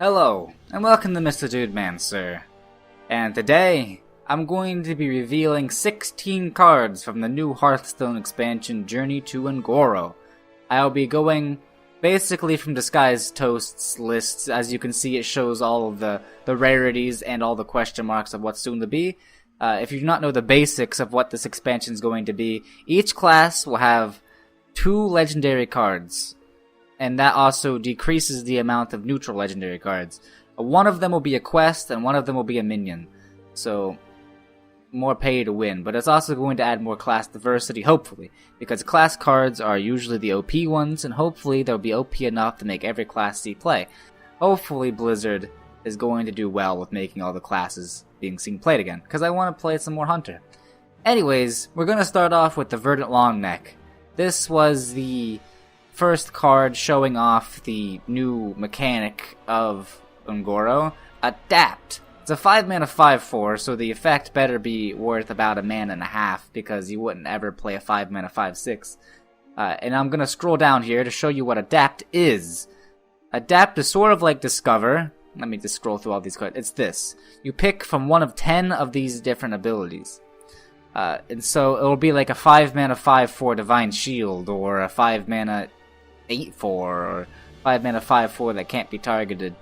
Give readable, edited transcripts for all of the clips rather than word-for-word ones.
Hello, and welcome to MrDudeManSir. And today, I'm going to be revealing 16 cards from the new Hearthstone expansion Journey to Un'Goro. I'll be going basically from Disguised Toast's lists. As you can see, it shows all of the rarities and all the question marks of what's soon to be. If you do not know the basics of what this expansion is going to be, each class will have 2 legendary cards. And that also decreases the amount of neutral legendary cards. One of them will be a quest, and one of them will be a minion. So, more pay to win. But it's also going to add more class diversity, hopefully. Because class cards are usually the OP ones, and hopefully they'll be OP enough to make every class see play. Hopefully Blizzard is going to do well with making all the classes being seen played again. Because I want to play some more Hunter. Anyways, we're going to start off with the Verdant Longneck. This was the first card showing off the new mechanic of Un'Goro, Adapt. It's a 5-mana 5/4, so the effect better be worth about 1.5 mana, because you wouldn't ever play a 5-mana 5/6. And I'm gonna scroll down here to show you what Adapt is. Adapt is sort of like Discover. Let me just scroll through all these cards. It's this. You pick from one of 10 of these different abilities. And so it'll be like a 5-mana 5/4 Divine Shield, or a 5-mana 8/4, or 5-mana 5/4 that can't be targeted.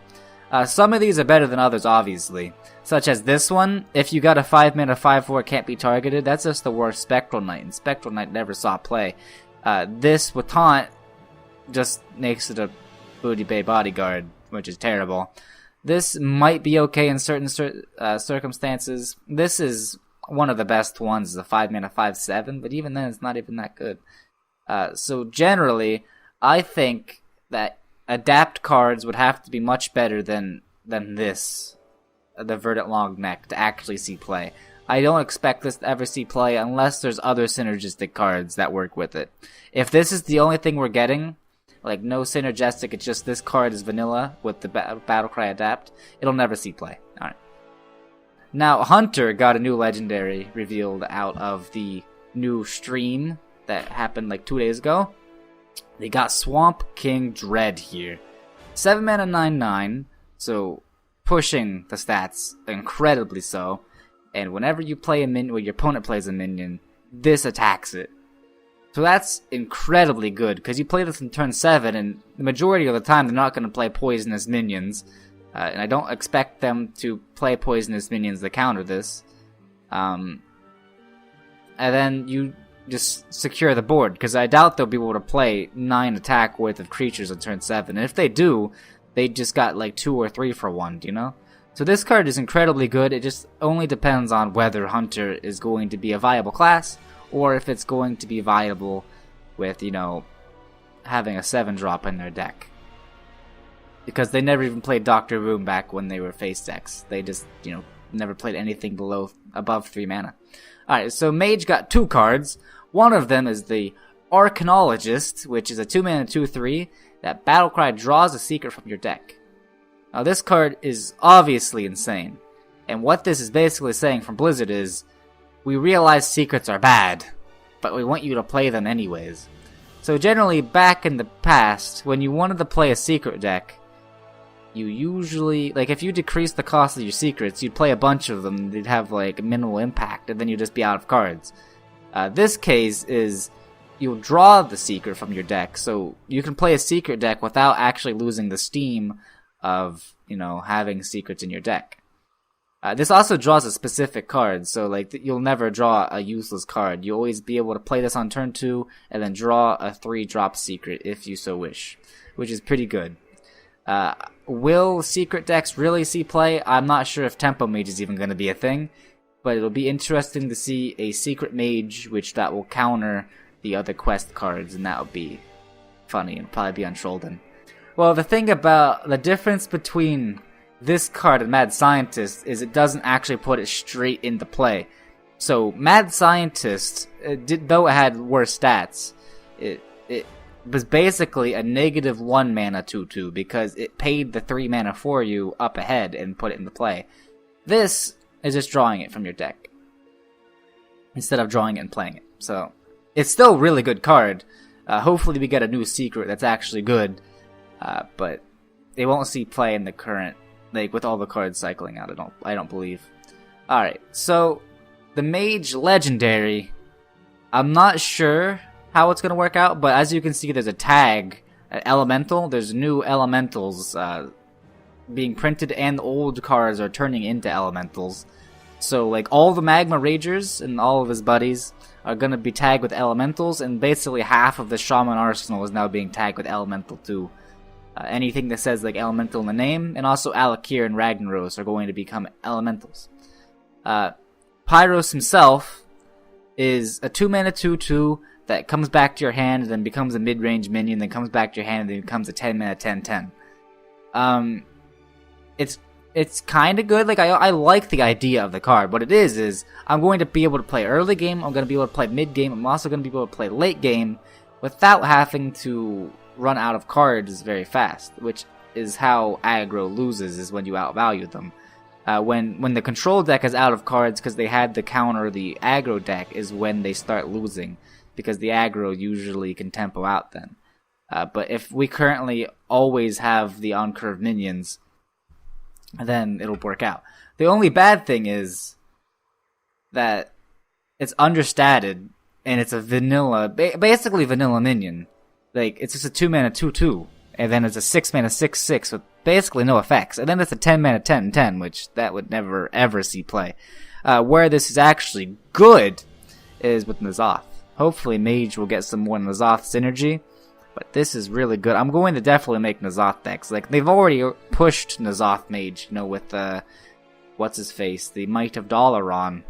Some of these are better than others, obviously. Such as this one. If you got a 5-mana 5/4 can't be targeted, that's just the worst Spectral Knight, and Spectral Knight never saw play. This with Taunt just makes it a Booty Bay Bodyguard, which is terrible. This might be okay in certain circumstances. This is one of the best ones, the 5-mana 5/7, but even then it's not even that good. So generally, I think that Adapt cards would have to be much better than this, the Verdant Longneck, to actually see play. I don't expect this to ever see play unless there's other synergistic cards that work with it. If this is the only thing we're getting, like no synergistic, it's just this card is vanilla with the Battlecry Adapt, it'll never see play. Alright. Now, Hunter got a new legendary revealed out of the new stream that happened like 2 days ago. They got Swamp King Dread here. 7-mana 9/9, so pushing the stats incredibly so. And whenever you play a minion, when your opponent plays a minion, this attacks it. So that's incredibly good, because you play this in turn 7, and the majority of the time they're not going to play poisonous minions. And I don't expect them to play poisonous minions to counter this. And then you just secure the board, because I doubt they'll be able to play 9 attack worth of creatures on turn 7. And if they do, they just got like 2 or 3 for 1, you know? So this card is incredibly good. It just only depends on whether Hunter is going to be a viable class, or if it's going to be viable with, you know, having a 7-drop in their deck. Because they never even played Dr. Boom back when they were face decks. They just, you know, never played anything above 3 mana. Alright, so Mage got 2 cards. One of them is the Arcanologist, which is a 2-mana 2/3 that Battlecry draws a secret from your deck. Now this card is obviously insane. And what this is basically saying from Blizzard is, we realize secrets are bad, but we want you to play them anyways. So generally, back in the past, when you wanted to play a secret deck, you usually, like, if you decrease the cost of your secrets, you'd play a bunch of them, they'd have, like, minimal impact, and then you'd just be out of cards. This case is, you'll draw the secret from your deck, so you can play a secret deck without actually losing the steam of, you know, having secrets in your deck. This also draws a specific card, so, like, you'll never draw a useless card. You'll always be able to play this on turn 2, and then draw a 3-drop secret, if you so wish, which is pretty good. Will secret decks really see play? I'm not sure if Tempo Mage is even going to be a thing, but it'll be interesting to see a secret mage that will counter the other quest cards, and that'll be funny and probably be on Trollden. Well, the thing about the difference between this card and Mad Scientist is it doesn't actually put it straight into play. So Mad Scientist, though it had worse stats, it was basically a -1 mana 2/2 because it paid the 3 mana for you up ahead and put it into play. This is just drawing it from your deck instead of drawing it and playing it. So it's still a really good card. Hopefully we get a new secret that's actually good, but it won't see play in the current, like with all the cards cycling out. I don't believe. All right, so the Mage Legendary, I'm not sure how it's gonna work out, but as you can see, there's a tag, Elemental. There's new Elementals being printed, and the old cards are turning into Elementals. So like all the Magma Ragers and all of his buddies are gonna be tagged with Elementals, and basically half of the Shaman arsenal is now being tagged with Elemental too. Anything that says like Elemental in the name, and also Alakir and Ragnaros are going to become Elementals. Pyros himself is a 2-mana 2/2 that comes back to your hand, and then becomes a mid-range minion, then comes back to your hand, and then becomes a 10-mana 10/10. It's kind of good. Like I like the idea of the card. What it is I'm going to be able to play early game, I'm going to be able to play mid game, I'm also going to be able to play late game without having to run out of cards very fast, which is how aggro loses, is when you outvalue them. When the control deck is out of cards because they had to counter the aggro deck is when they start losing, because the aggro usually can tempo out then. But if we currently always have the on-curve minions, then it'll work out. The only bad thing is that it's understated, and it's a vanilla, basically vanilla minion. Like, it's just a 2-mana 2/2, and then it's a 6-mana 6/6 with basically no effects, and then it's a 10-mana 10/10, which that would never ever see play. Where this is actually good is with N'Zoth. Hopefully Mage will get some more N'Zoth synergy, but this is really good. I'm going to definitely make N'Zoth decks. Like, they've already pushed N'Zoth Mage, with what's his face, the Might of Dalaran.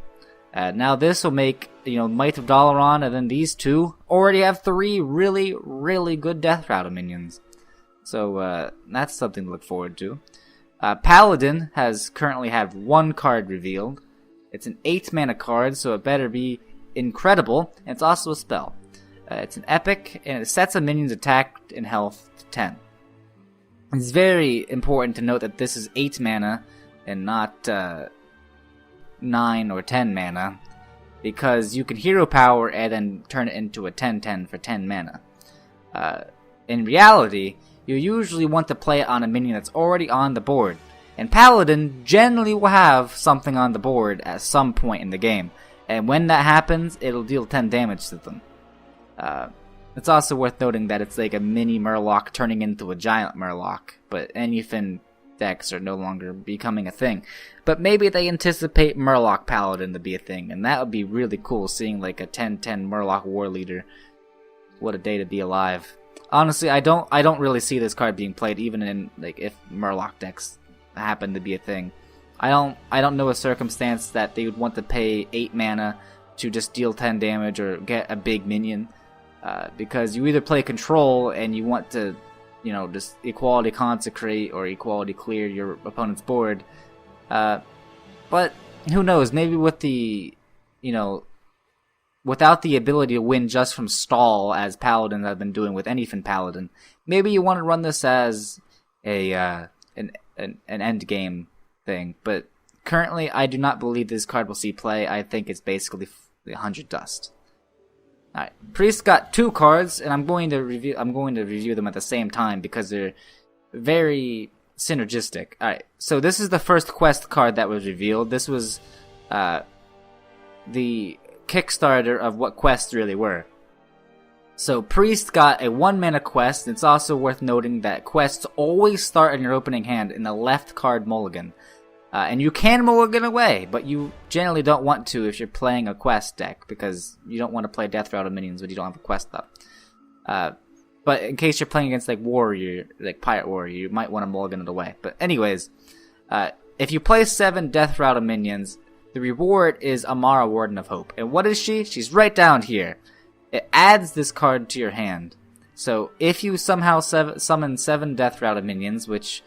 Now this will make, Might of Dalaran, and then these two already have 3 really, really good Death Rattle minions. So, that's something to look forward to. Paladin has currently had 1 card revealed. It's an 8-mana card, so it better be incredible, and it's also a spell. It's an epic, and it sets a minion's attack and health to 10. It's very important to note that this is 8 mana, and not 9 or 10 mana, because you can hero power and then turn it into a 10/10 for 10 mana. In reality, you usually want to play it on a minion that's already on the board, and Paladin generally will have something on the board at some point in the game, and when that happens, it'll deal 10 damage to them. It's also worth noting that it's like a mini Murloc turning into a giant Murloc, but Anyfin decks are no longer becoming a thing. But maybe they anticipate Murloc Paladin to be a thing, and that would be really cool, seeing like a 10/10 Murloc War Leader. What a day to be alive. Honestly, I don't really see this card being played, even in, like, if Murloc decks happen to be a thing. I don't know a circumstance that they would want to pay 8 mana to just deal 10 damage or get a big minion. Because you either play control and you want to, just equality consecrate or equality clear your opponent's board. But who knows? Maybe with the, without the ability to win just from stall, as Paladins have been doing with Anyfin Paladin, maybe you want to run this as an end game thing. But currently, I do not believe this card will see play. I think it's basically 100 dust. Alright, Priest got 2 cards, and I'm going to review them at the same time because they're very synergistic. Alright, so this is the first quest card that was revealed. This was the Kickstarter of what quests really were. So Priest got a 1-mana quest, and it's also worth noting that quests always start in your opening hand in the left card mulligan. And you can mulligan away, but you generally don't want to if you're playing a quest deck, because you don't want to play Death Rattle minions when you don't have a quest up. But in case you're playing against like Warrior, like Pirate Warrior, you might want to mulligan it away. But anyways, if you play 7 Death Rattle minions, the reward is Amara, Warden of Hope. And what is she? She's right down here. It adds this card to your hand. So if you somehow summon 7 Death Rattle minions, which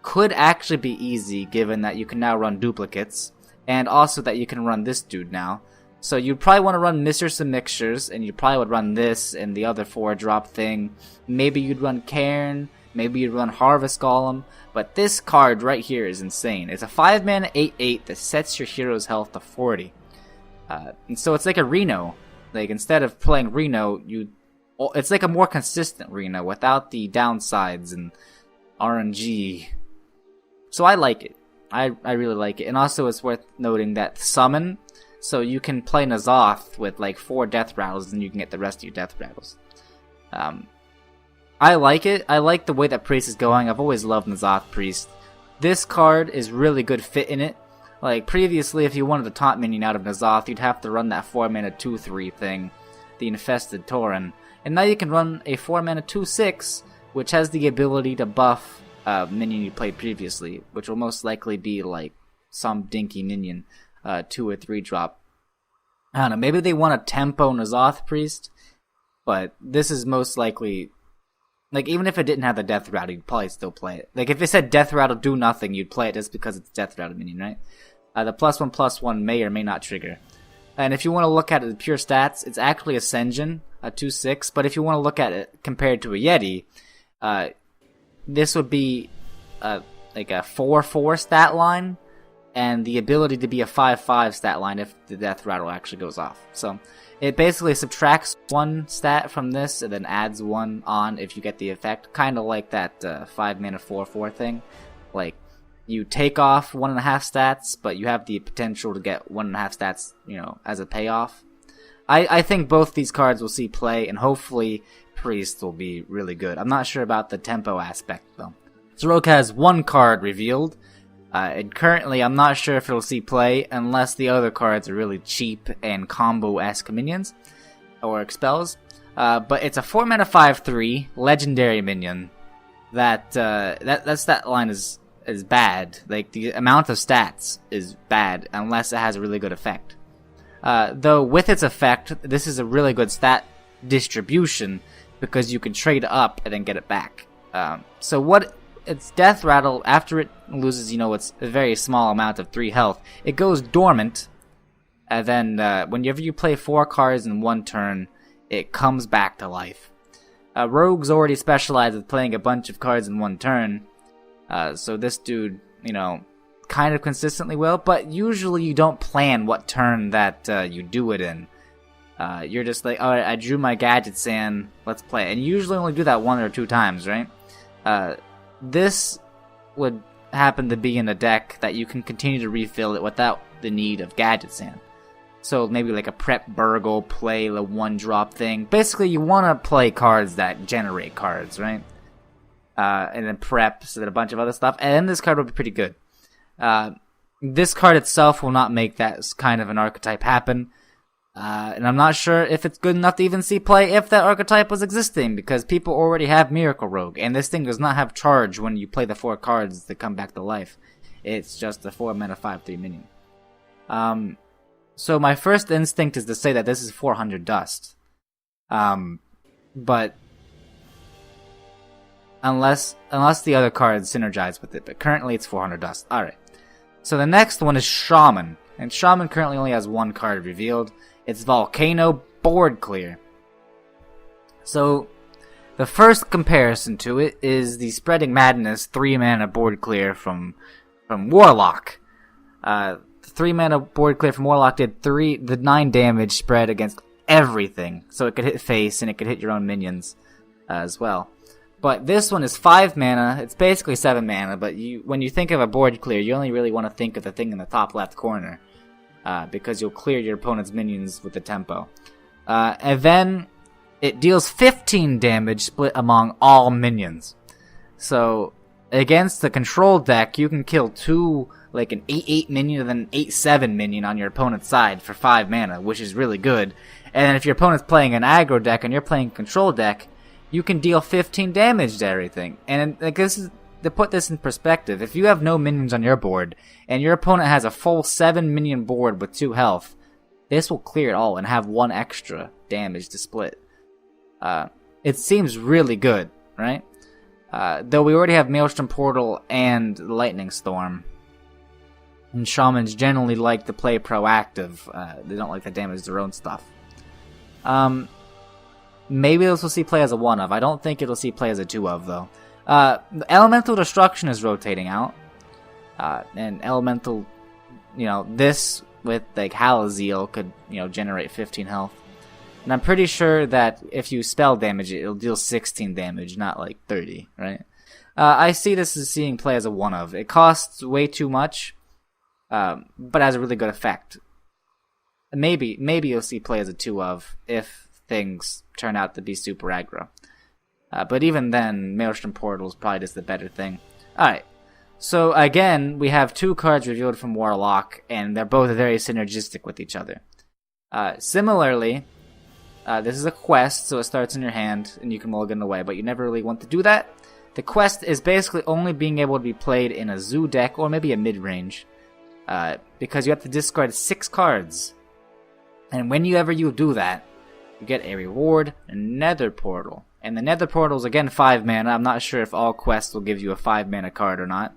could actually be easy, given that you can now run duplicates, and also that you can run this dude now. So you'd probably want to run Misters and Mixtures, and you probably would run this and the other 4-drop thing. Maybe you'd run Cairn, maybe you'd run Harvest Golem, but this card right here is insane. It's a 5-mana 8/8 that sets your hero's health to 40. And so it's like a Reno. Like, instead of playing Reno, it's like a more consistent Reno without the downsides and RNG. So I like it. I really like it. And also it's worth noting that summon, so you can play N'Zoth with like 4 death rattles and you can get the rest of your death rattles. I like it. I like the way that Priest is going. I've always loved N'Zoth Priest. This card is really good fit in it. Like previously, if you wanted a taunt minion out of N'Zoth, you'd have to run that 4-mana 2/3 thing, the Infested Tauren. And now you can run a 4-mana 2/6, which has the ability to buff minion you played previously, which will most likely be like some dinky minion, 2 or 3 drop. I don't know, maybe they want a tempo N'Zoth Priest, but this is most likely, like even if it didn't have the Death Rattle, you'd probably still play it. Like if it said Death Rattle do nothing, you'd play it just because it's Death Rattle minion, right? The +1/+1 may or may not trigger. And if you want to look at it, the pure stats, it's actually Ascension, a 2/6, but if you want to look at it compared to a Yeti, this would be like a 4/4 stat line, and the ability to be a 5/5 stat line if the Death Rattle actually goes off. So it basically subtracts 1 stat from this and then adds 1 on if you get the effect. Kind of like that 5-mana 4/4 thing. Like you take off 1.5 stats, but you have the potential to get 1.5 stats, you know, as a payoff. I think both these cards will see play, and hopefully Priest will be really good. I'm not sure about the tempo aspect, though. Zrok has 1 card revealed, and currently I'm not sure if it'll see play unless the other cards are really cheap and combo-esque minions, or expels. But it's a 4-mana 5/3 legendary minion that stat line is bad. Like, the amount of stats is bad unless it has a really good effect. Though with its effect, this is a really good stat distribution because you can trade up and then get it back. So what its Death Rattle, after it loses, you know, it's a very small amount of 3 health, it goes dormant, and then whenever you play 4 cards in 1 turn, it comes back to life. Rogues already specialize with playing a bunch of cards in 1 turn, so this dude, you know, kind of consistently will, but usually you don't plan what turn that you do it in. You're just like, alright, I drew my gadgets in, let's play. And you usually only do that 1 or 2 times, right? This would happen to be in a deck that you can continue to refill it without the need of gadgets in. So maybe like a Prep Burgle, play the 1-drop thing. Basically, you want to play cards that generate cards, right? And then Prep, so that a bunch of other stuff. And then this card will be pretty good. This card itself will not make that kind of an archetype happen. And I'm not sure if it's good enough to even see play if that archetype was existing, because people already have Miracle Rogue, and this thing does not have charge when you play the 4 cards that come back to life. It's just a 4-mana 5/3 minion. So my first instinct is to say that this is 400 dust. But unless the other cards synergize with it, but currently it's 400 dust. Alright. So the next one is Shaman, and Shaman currently only has 1 card revealed. It's Volcano Board Clear. So, the first comparison to it is the Spreading Madness 3-mana Board Clear from Warlock. 3-mana Board Clear from Warlock did 9 damage spread against everything. So it could hit face, and it could hit your own minions as well. But this one is 5 mana, it's basically 7 mana, but when you think of a Board Clear, you only really want to think of the thing in the top left corner. Because you'll clear your opponent's minions with the tempo. And then it deals 15 damage split among all minions. So against the control deck, you can kill 2, like an 8/8 minion and then an 8/7 minion on your opponent's side for 5 mana, which is really good. And then if your opponent's playing an aggro deck and you're playing a control deck, you can deal 15 damage to everything. And like, this is, to put this in perspective, if you have no minions on your board, and your opponent has a full 7-minion board with 2 health, this will clear it all and have 1 extra damage to split. It seems really good, right? Though we already have Maelstrom Portal and Lightning Storm. And Shamans generally like to play proactive. They don't like to damage their own stuff. Maybe this will see play as a 1-of. I don't think it'll see play as a 2-of, though. Elemental Destruction is rotating out. And Elemental, you know, this with like Halazeal could, you know, generate 15 health. And I'm pretty sure that if you spell damage it, it'll deal 16 damage, not like 30, right? I see this as seeing play as a 1-of. It costs way too much, but has a really good effect. Maybe you'll see play as a 2-of if things turn out to be super aggro. But even then, Maelstrom Portal is probably just the better thing. Alright, so again, we have 2 cards revealed from Warlock, and they're both very synergistic with each other. Similarly, this is a quest, so it starts in your hand, and you can mulligan away, but you never really want to do that. The quest is basically only being able to be played in a zoo deck, or maybe a mid-range, because you have to discard 6 cards. And whenever you do that, you get a reward, a Nether Portal. And the Nether Portal is again 5 mana. I'm not sure if all quests will give you a 5 mana card or not.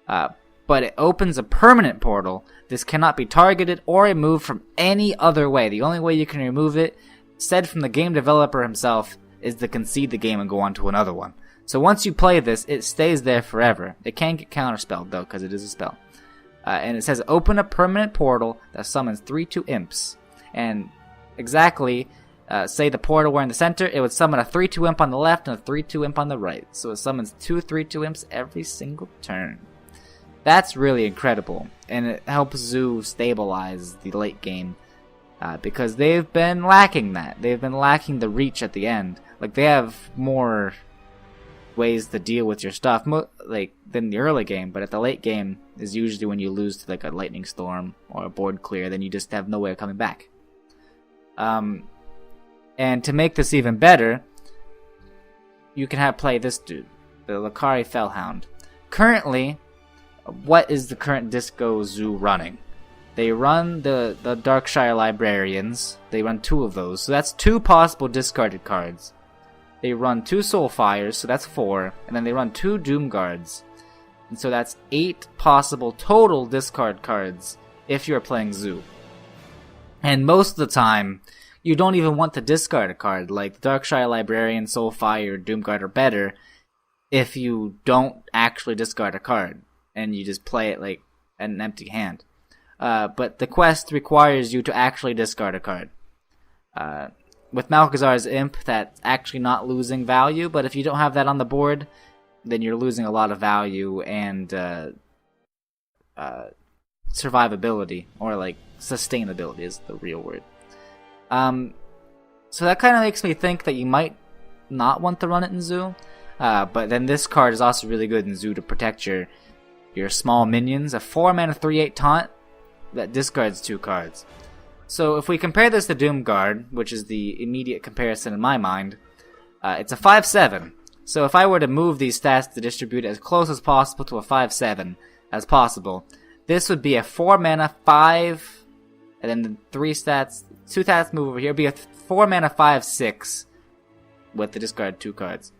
But it opens a permanent portal. This cannot be targeted or removed from any other way. The only way you can remove it, said from the game developer himself, is to concede the game and go on to another one. So once you play this, it stays there forever. It can get counterspelled though, because it is a spell. And it says open a permanent portal that summons 3/2 imps. And exactly, say the portal were in the center, it would summon a 3/2 imp on the left and a 3/2 imp on the right. So it summons 2 3/2 imps every single turn. That's really incredible, and it helps Zoo stabilize the late game, because they've been lacking that. They've been lacking the reach at the end. Like, they have more ways to deal with your stuff than the early game, but at the late game is usually when you lose to like a lightning storm or a board clear, then you just have no way of coming back. And to make this even better, you can play this dude, the Lakari Fellhound. Currently, what is the current Disco Zoo running? They run the Darkshire Librarians. They run 2 of those, so that's 2 possible discarded cards. They run 2 Soulfires, so that's 4, and then they run 2 Doom Guards. And so that's 8 possible total discard cards if you're playing Zoo. And most of the time, you don't even want to discard a card. Like Darkshire Librarian, Soulfire, Doomguard are better if you don't actually discard a card and you just play it like an empty hand. But the quest requires you to actually discard a card. With Malchezaar's Imp, that's actually not losing value, but if you don't have that on the board, then you're losing a lot of value and survivability, or like sustainability is the real word. So that kind of makes me think that you might not want to run it in Zoo, but then this card is also really good in Zoo to protect your small minions. A 4 mana 3/8 taunt that discards 2 cards. So if we compare this to Doomguard, which is the immediate comparison in my mind, it's a 5/7. So if I were to move these stats to distribute as close as possible to a 5/7 as possible, this would be a 4 mana 5, and then the 3 stats, 2 stats move over here. It'd be a 4 mana 5/6 with the discard 2 cards.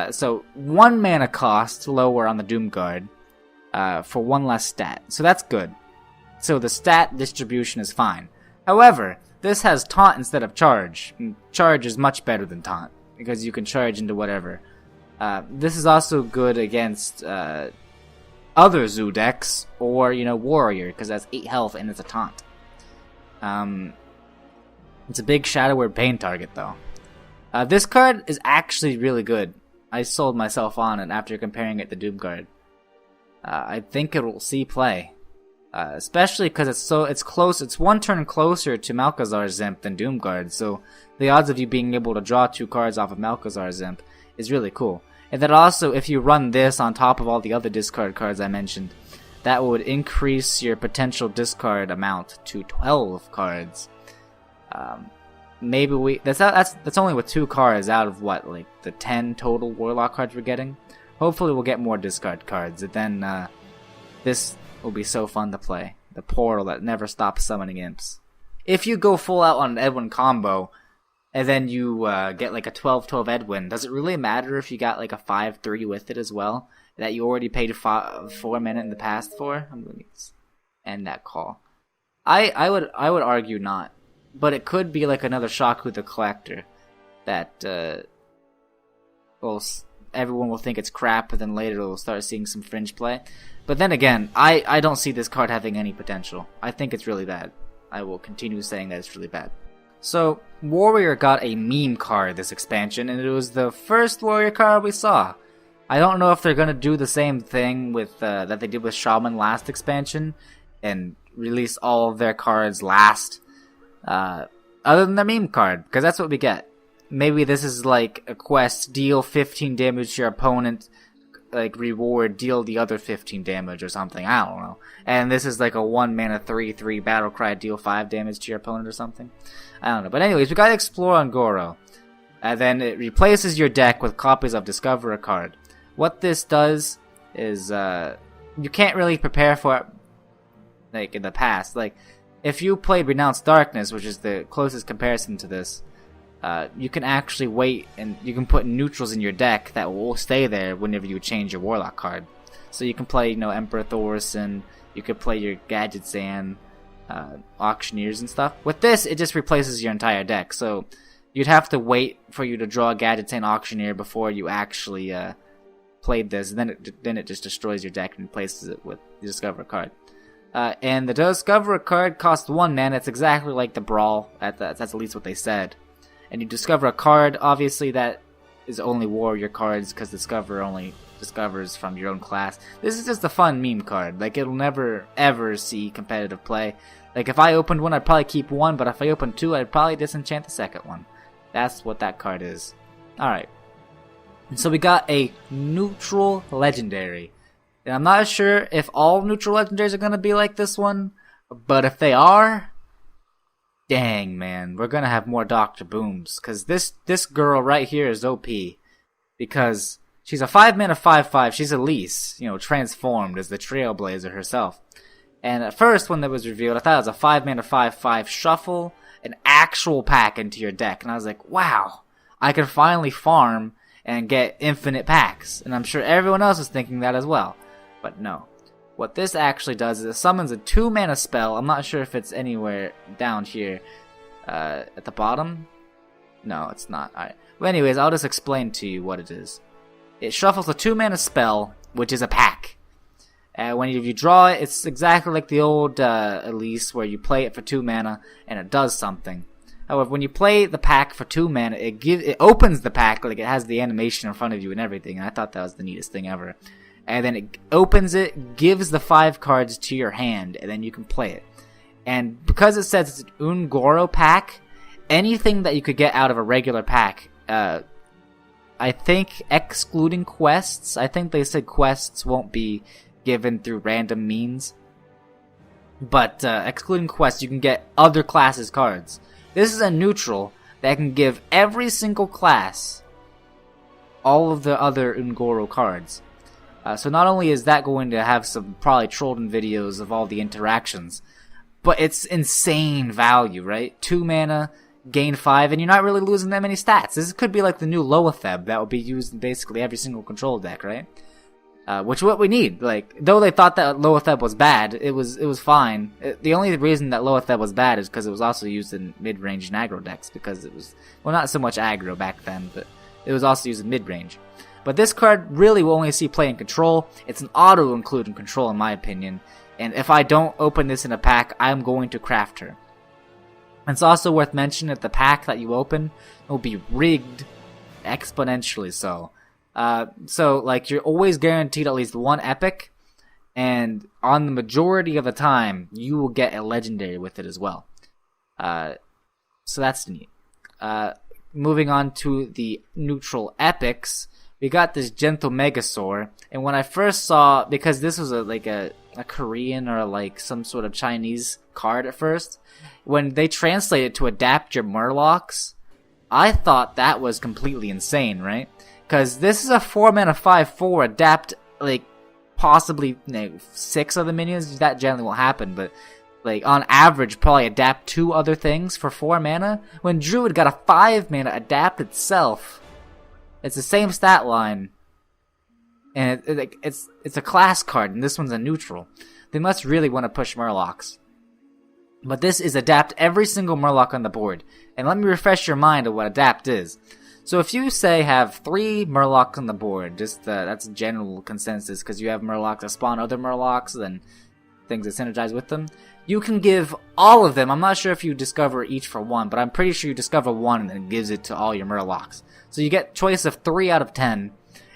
So 1 mana cost lower on the Doomguard for 1 less stat. So that's good. So the stat distribution is fine. However, this has taunt instead of charge. And charge is much better than taunt, because you can charge into whatever. This is also good against other Zoo decks, or, Warrior, because that's 8 health and it's a taunt. It's a big Shadow Word Pain target, though. This card is actually really good. I sold myself on it after comparing it to Doomguard. I think it will see play. Especially because it's close. It's 1 turn closer to Malchezaar's Imp than Doomguard, so the odds of you being able to draw 2 cards off of Malchezaar's Imp is really cool. And then also, if you run this on top of all the other discard cards I mentioned, that would increase your potential discard amount to 12 cards. Maybe that's only with 2 cards out of the 10 total Warlock cards we're getting. Hopefully we'll get more discard cards, and then this will be so fun to play. The portal that never stops summoning imps. If you go full out on an Edwin combo, and then you get like a 12/12 Edwin, does it really matter if you got like a 5/3 with it as well, that you already paid 4 mana in the past for? I'm going to end that call. I would argue not, but it could be like another Shaku the Collector that everyone will think it's crap, but then later we'll start seeing some fringe play. But then again, I don't see this card having any potential. I think it's really bad. I will continue saying that it's really bad. So, Warrior got a meme card this expansion, and it was the first Warrior card we saw. I don't know if they're gonna do the same thing with that they did with Shaman last expansion, and release all of their cards last, other than the meme card, because that's what we get. Maybe this is like a quest: deal 15 damage to your opponent, like reward, deal the other 15 damage or something. I don't know. And this is like a 1 mana 3/3 battle cry, deal 5 damage to your opponent or something. I don't know. But anyways, we gotta explore Ungoro. And then it replaces your deck with copies of Discover a Card. What this does is, you can't really prepare for it, like, in the past. Like, if you played Renounced Darkness, which is the closest comparison to this, you can actually wait, and you can put neutrals in your deck that will stay there whenever you change your Warlock card. So you can play, Emperor Thorson, you could play your Gadgetzan, Auctioneers and stuff. With this, it just replaces your entire deck, so you'd have to wait for you to draw a Gadgetzan Auctioneer before you actually played this, and then it just destroys your deck and replaces it with the Discover card. And the Discover card costs 1 mana. It's exactly like the Brawl. That's at least what they said. And you discover a card. Obviously, that is only warrior cards, because Discover only discovers from your own class. This is just a fun meme card. Like, it'll never ever see competitive play. Like, if I opened one, I'd probably keep one, but if I opened two, I'd probably disenchant the second one. That's what that card is. Alright. So we got a neutral legendary. And I'm not sure if all neutral legendaries are going to be like this one, but if they are, dang, man, we're going to have more Dr. Booms. Because this girl right here is OP. Because she's a 5-mana 5/5. She's Elise, transformed as the Trailblazer herself. And at first, when that was revealed, I thought it was a 5-mana 5/5 shuffle an actual pack into your deck. And I was like, wow, I can finally farm and get infinite packs. And I'm sure everyone else is thinking that as well. But no. What this actually does is it summons a 2-mana spell. I'm not sure if it's anywhere down here at the bottom. No, it's not. Alright. Well, anyways, I'll just explain to you what it is. It shuffles a 2-mana spell, which is a pack. When you draw it, it's exactly like the old Elise, where you play it for 2 mana and it does something. However, when you play the pack for 2 mana, it opens the pack, like it has the animation in front of you and everything. And I thought that was the neatest thing ever. And then it opens it, gives the 5 cards to your hand, and then you can play it. And because it says it's an Ungoro pack, anything that you could get out of a regular pack, I think excluding quests, I think they said quests won't be given through random means. But excluding quests, you can get other classes' cards. This is a neutral that can give every single class all of the other Ungoro cards. So not only is that going to have some probably trolled-in videos of all the interactions, but it's insane value, right? 2 mana, gain 5, and you're not really losing that many stats. This could be like the new Loatheb that will be used in basically every single control deck, right? Which is what we need. Like, though they thought that Loatheb was bad, it was fine. The only reason that Loatheb was bad is because it was also used in mid-range and aggro decks, because it was, well, not so much aggro back then, but it was also used in mid-range. But this card really will only see play in control. It's an auto-include in control, in my opinion. And if I don't open this in a pack, I'm going to craft her. And it's also worth mentioning that the pack that you open will be rigged exponentially so. So, like, you're always guaranteed at least 1 epic. And on the majority of the time, you will get a legendary with it as well. So that's neat. Moving on to the neutral epics. We got this Gentle Megasaur, and when I first saw, because this was a Korean or like some sort of Chinese card at first, when they translated to adapt your Murlocs, I thought that was completely insane, right? Because this is a 4-mana 5/4 adapt, like, possibly 6 of the minions. That generally won't happen, but like on average probably adapt 2 other things for 4 mana, when Druid got a 5-mana adapt itself. It's the same stat line, and it's a class card, and this one's a neutral. They must really want to push Murlocs. But this is adapt every single Murloc on the board. And let me refresh your mind of what adapt is. So if you, say, have 3 Murlocs on the board, just that's a general consensus, because you have Murlocs that spawn other Murlocs, and things that synergize with them, you can give all of them. I'm not sure if you discover each for 1, but I'm pretty sure you discover 1 and then it gives it to all your Murlocs. So you get choice of 3 out of 10,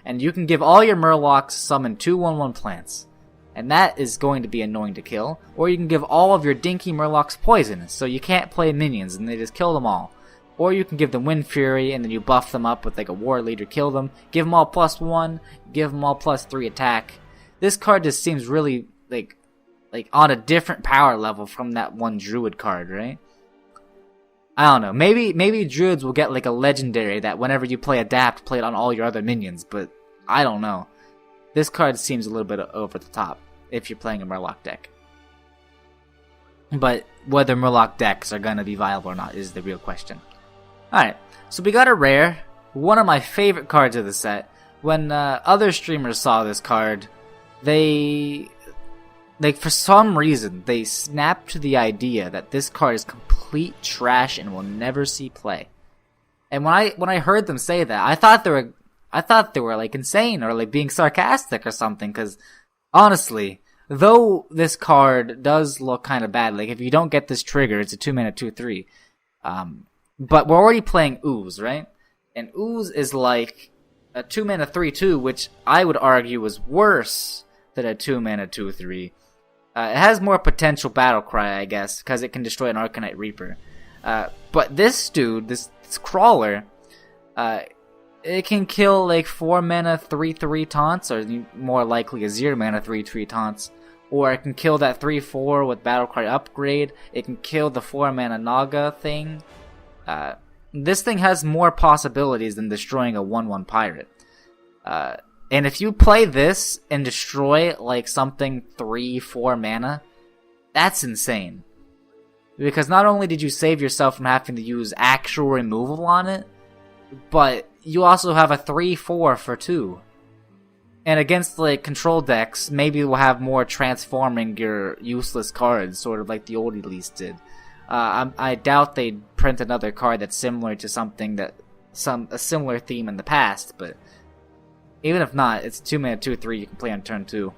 And you can give all your Murlocs summon 2/1/1 plants. And that is going to be annoying to kill. Or you can give all of your dinky Murlocs poison, so you can't play minions and they just kill them all. Or you can give them Wind Fury and then you buff them up with like a War Leader, kill them, give them all +1, give them all +3 attack. This card just seems really like on a different power level from that one Druid card, right? I don't know. Maybe Druids will get like a legendary that whenever you play Adapt, play it on all your other minions, but I don't know. This card seems a little bit over the top if you're playing a Murloc deck. But whether Murloc decks are going to be viable or not is the real question. Alright, so we got a rare, one of my favorite cards of the set. When other streamers saw this card, they for some reason, they snapped to the idea that this card is complete trash and will never see play. And when I heard them say that, I thought they were like insane or like being sarcastic or something, because honestly, though this card does look kind of bad, like if you don't get this trigger, it's a 2-mana 2/3. But we're already playing Ooze, right? And Ooze is like a 2-mana 3/2, which I would argue is worse than a 2-mana 2/3. It has more potential battle cry, I guess, because it can destroy an Arcanite Reaper. But this dude, this crawler, it can kill like 4-mana 3/3 taunts, or more likely a 0-mana 3/3 taunts. Or it can kill that 3/4 with battle cry upgrade. It can kill the 4-mana Naga thing. This thing has more possibilities than destroying a 1/1 pirate. And if you play this and destroy like something 3-4 mana, that's insane. Because not only did you save yourself from having to use actual removal on it, but you also have a 3/4 for 2. And against like control decks, maybe we'll have more transforming your useless cards, sort of like the old Elites did. I doubt they'd print another card that's similar to something that a similar theme in the past, but even if not, it's 2-mana 2/3 you can play on turn 2.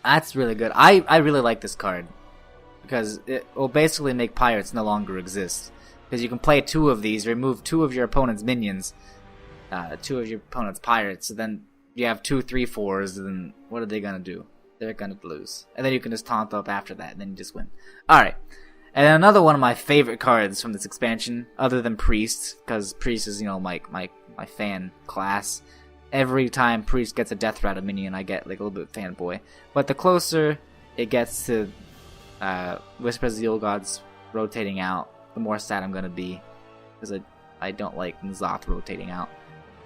That's really good. I really like this card because it will basically make pirates no longer exist. Because you can play 2 of these, remove 2 of your opponent's minions, 2 of your opponent's pirates, so then you have 2 3/4s, and then what are they gonna do? They're gonna lose. And then you can just taunt up after that, and then you just win. Alright. And another one of my favorite cards from this expansion, other than Priest, because Priest is, my fan class. Every time Priest gets a Death Rattle minion, I get like a little bit fanboy. But the closer it gets to Whispers of the Old Gods rotating out, the more sad I'm gonna be, because I don't like N'Zoth rotating out.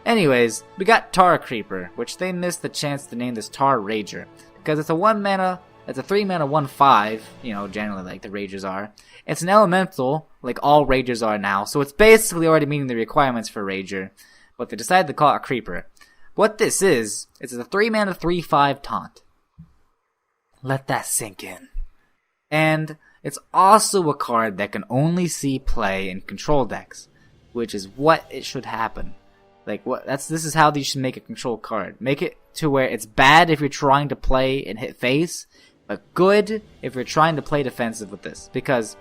Anyways, we got Tarr Creeper, which they missed the chance to name this Tarr Rager, because it's a 1-mana, it's a 3-mana 1/5, generally like the Ragers are. It's an elemental, like all Ragers are now, so it's basically already meeting the requirements for Rager, but they decided to call it a Creeper. What this is, it's a 3-mana 3/5 taunt. Let that sink in. And it's also a card that can only see play in control decks, which is what it should happen. This is how you should make a control card. Make it to where it's bad if you're trying to play and hit face, but good if you're trying to play defensive with this, because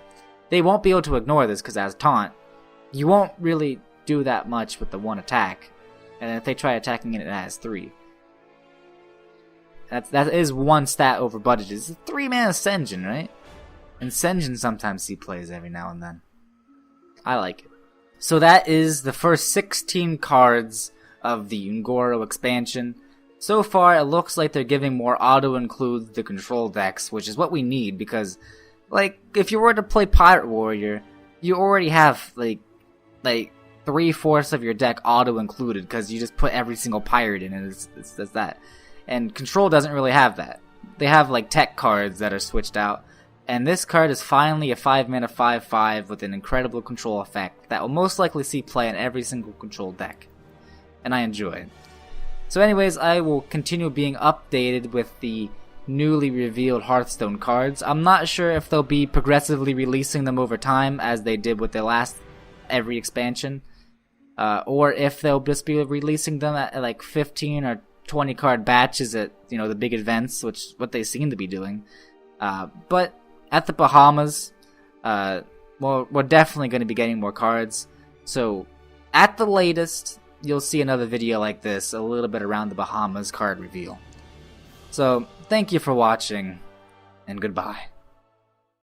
they won't be able to ignore this, because as taunt, you won't really do that much with the 1 attack, and if they try attacking it has 3. That is 1 stat over budget. It's a 3-mana Sen'jin, right? And Sen'jin sometimes see plays every now and then. I like it. So that is the first 16 cards of the Un'Goro expansion. So far, it looks like they're giving more auto-includes the control decks, which is what we need, because, if you were to play Pirate Warrior, you already have, 3/4 of your deck auto-included, because you just put every single pirate in, and it's that. And Control doesn't really have that. They have, tech cards that are switched out. And this card is finally a 5-mana 5/5 with an incredible control effect that will most likely see play in every single control deck. And I enjoy it. So anyways, I will continue being updated with the newly revealed Hearthstone cards. I'm not sure if they'll be progressively releasing them over time as they did with the every expansion. Or if they'll just be releasing them at 15 or 20 card batches at, the big events, which is what they seem to be doing. But at the Bahamas, we're definitely going to be getting more cards. So, at the latest, you'll see another video like this a little bit around the Bahamas card reveal. So, thank you for watching, and goodbye.